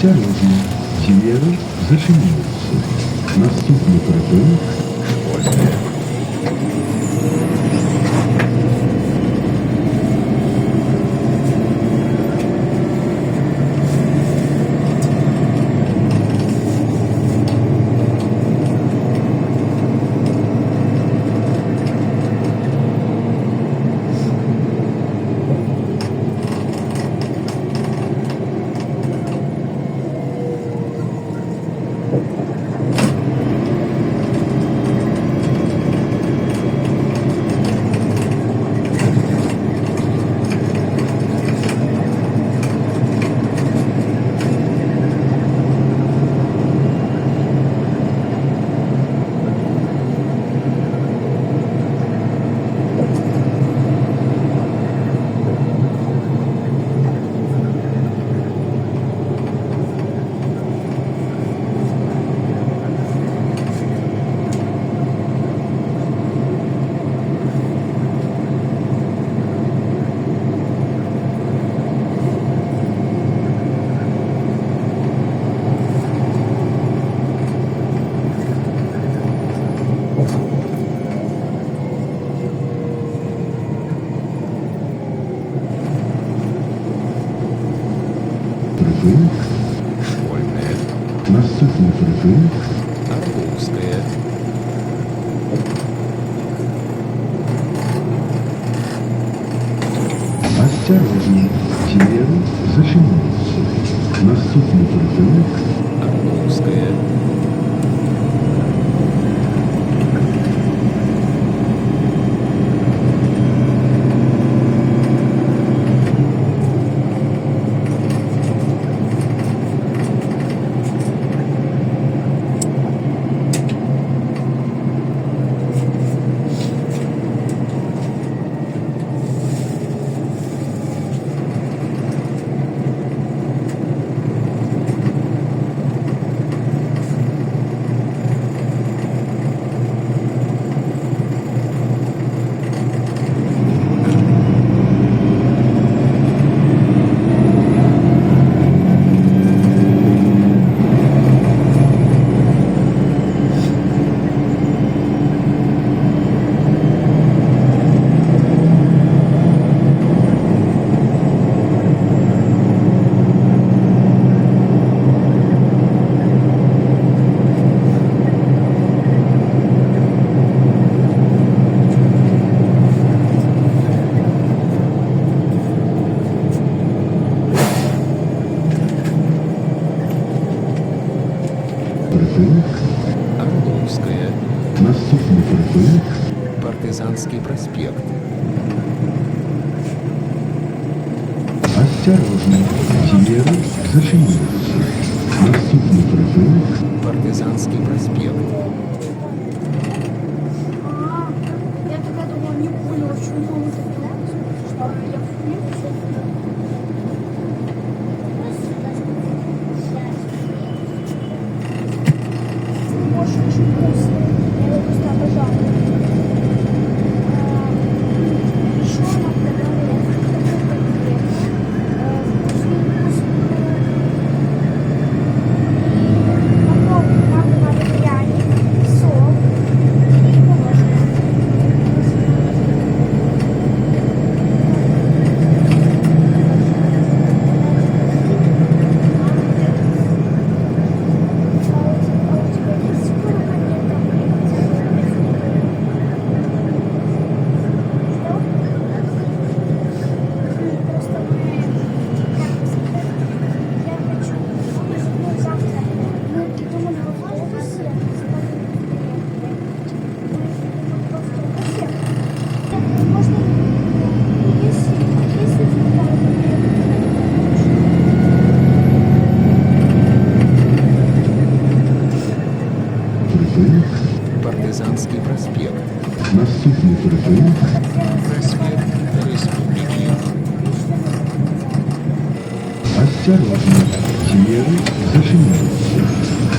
Осторожно, двери зачиняються. Наступний припинок школьне. Припинок школьне. Наступний припинок Орловське. Осторожно, двери зачиняются. Наступний припинок Орловське. Припинок Орловская. Наступний припинок Партизанский проспект. Осторожно, двери зачиняются. Наступний припинок Партизанский проспект. Я тогда думала, не поняла, что он я очень вкусно. Я его просто обожаю. Еще нам подарили потом нам дали пряник, сок и мороженое. Партизанский проспект. Наступний припинок Проспект Республики. Осторожно, двери зачиняются.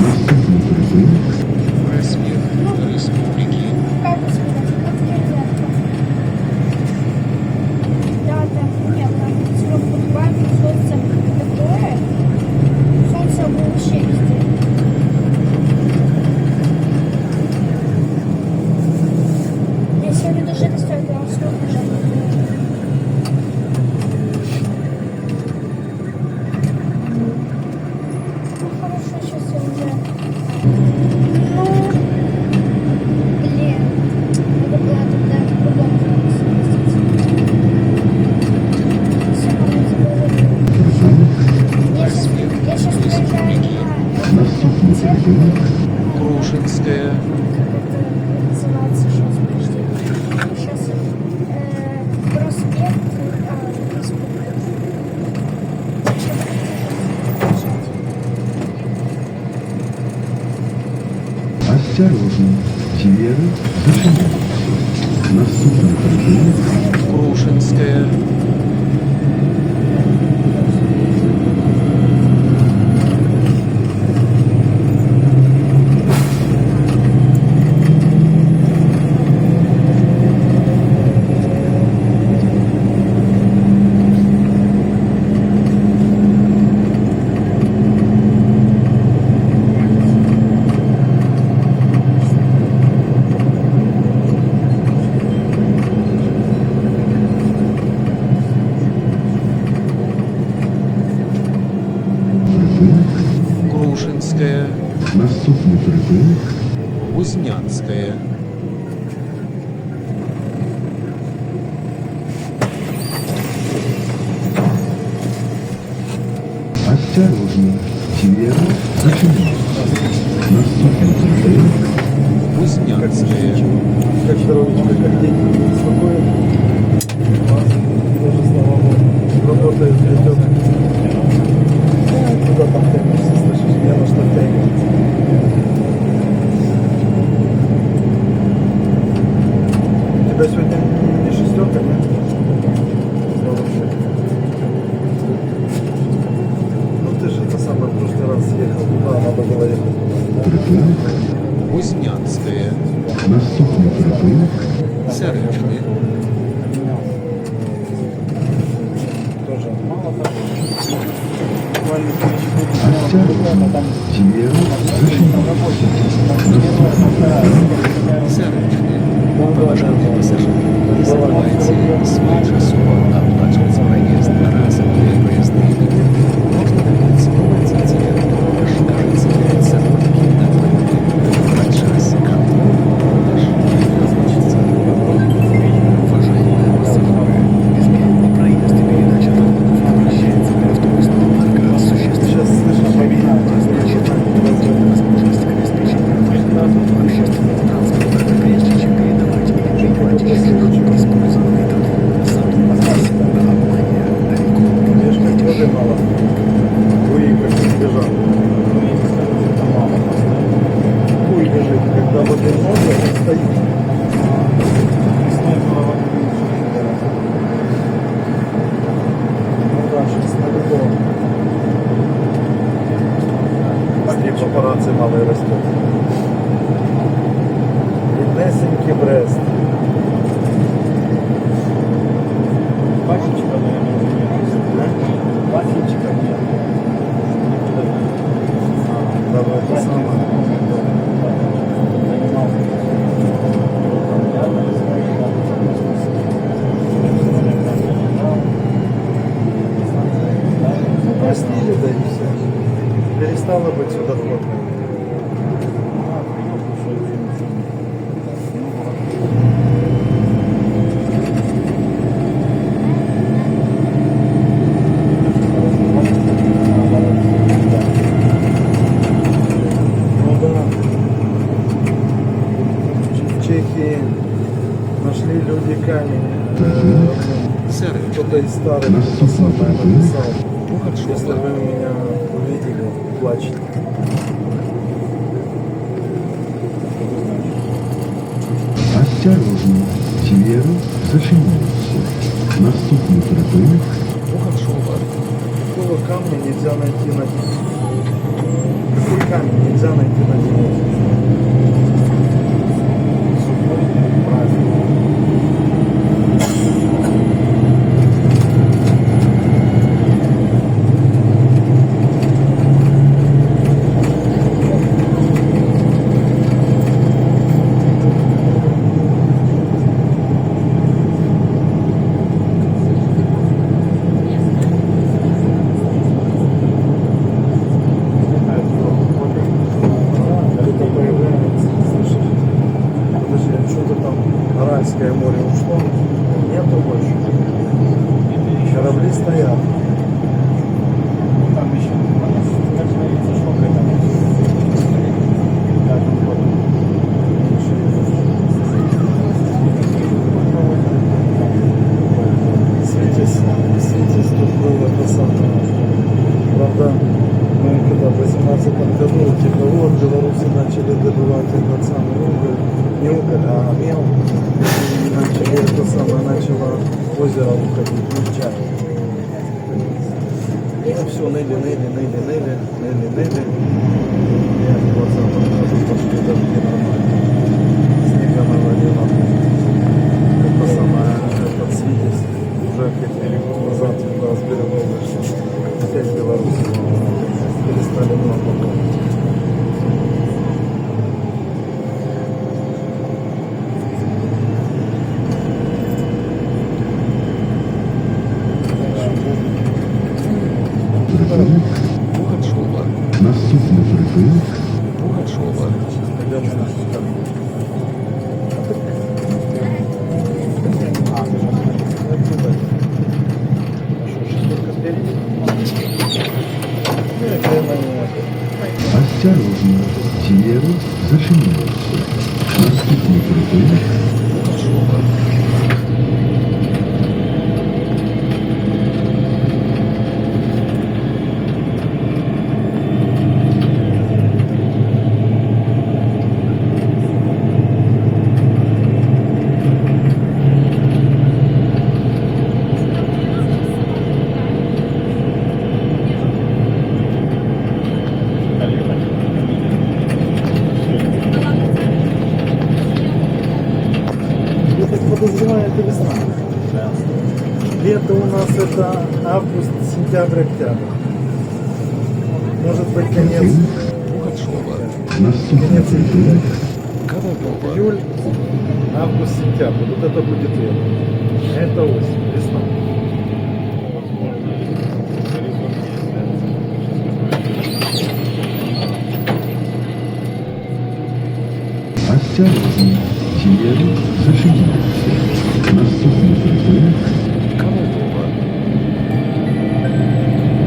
Наступний припинок Проспект Республики. Да, нет, там все покупаем, солнце такое. Солнце зачиняється. Наступний перепинок Крушинская, припинок. Крушинская, Наступний перепинок Кузнянская, осторожно. Сиера зачиняется. Наступний перепинок Кузнянская, Как здоровечко, как дети, спокойно. Даже слава Богу, работает, идет. Куда там тянешься, слышишь? Мне на что тянет. У тебя сегодня не шестерка, нет? Хорошо. Ну ты же это самое в прошлый раз съехал туда, надо было ехать туда. припинок. Кузнянская, Наступний перепинок Царичный, Тоже мало того. Буквально осторожно. Сиера зачиняется. Царичный. Уважаемые пассажиры, не забывайте свой оплачивать проезд на разовые поезды и билеты. Можно добиться платите. Кажется, перед собой документы. Подчас контроль продаж назначится. Уважаемые пассажиры, бесплатный проезд и передача товаров обращается к автобусному парка существенно. сейчас слышишь, Значит, возможность обеспечения нужного общественного транспорта, прежде чем передавать или платить использованный товар. Задумайтесь на обмане далеко видишь, как воды мало. Хуи как не бежал. Хуй бежит, когда воды много, он стоит. Ну да, сейчас на любом. И папарацци малый растет. Беднесенький Брест. Пасечка, наверное, пасечка нет. Давай, это самое. Простили, да и все. Перестало быть судоходной. Ну да. В Чехии нашли люди камень. Кто-то из старых это самое написал. Если вы меня увидели, плачьте. осторожно. Сиера зачиняется. Наступний перепинок Пугачева, Какого камня нельзя найти на дне? Какой камень нельзя найти на дне? Это появляется, слышишь? Подожди, а что-то там Аральское море ушло? Нету больше. Корабли стоят. Там еще, как говорится, что к этому. Светись тут было это самое. Правда, мы когда в 18 году типа вот белорусы начали добывать этот самый уголь, не уголь, начало озеро уходить, уезжать. Ну все, ныли. Я глаза пошли дожди нормально. Снега навалило. Это самое, этот свидетель уже хотели назад туда с берегов зашли. Опять Беларусь перестали много. Припинок. Пугачова. Наступний припинок. Пугачова. Пойдем на наш Осторожно, двери зачиняются. Наступний припинок. Пугачова. Я так подозреваю, это весна. Лето у нас это август, сентябрь, октябрь. Может быть конец, Пугачова. Наступний конец июля. припинок. Коновалова. Июль, август, сентябрь. Вот это будет лето. Это осень, весна. Осторожно, двери зачиняются. Наступный припинок. Коновалова.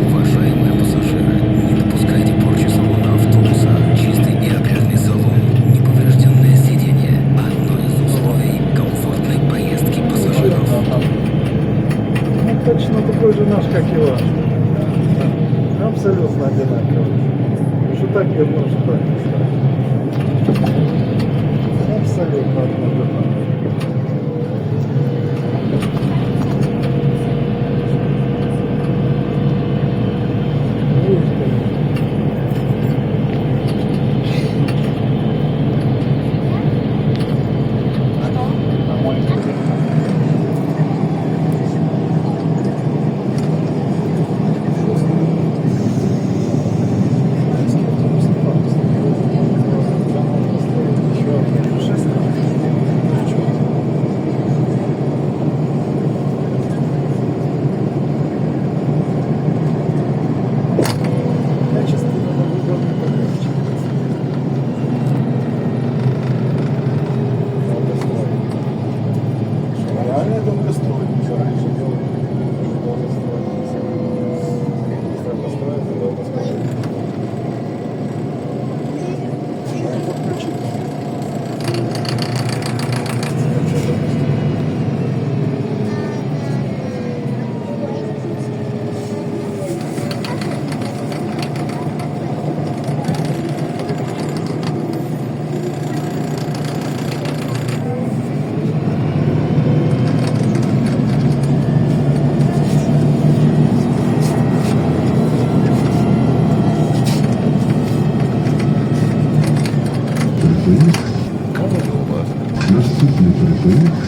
Уважаемые пассажиры, не допускайте порчи салона автобуса. Чистый и опрятный салон, неповрежденное сиденье – одно из условий комфортной поездки пассажиров. Ну, точно такой же наш, как и ваш. Абсолютно одинаковый. Что так верно, что так. Абсолютно одинаковый. Ух ты. Реально долго строить, раньше делали. Долго строить. Если построить, то долго строить. Надо подключить. Припинок. Коновалова. Наступний припинок.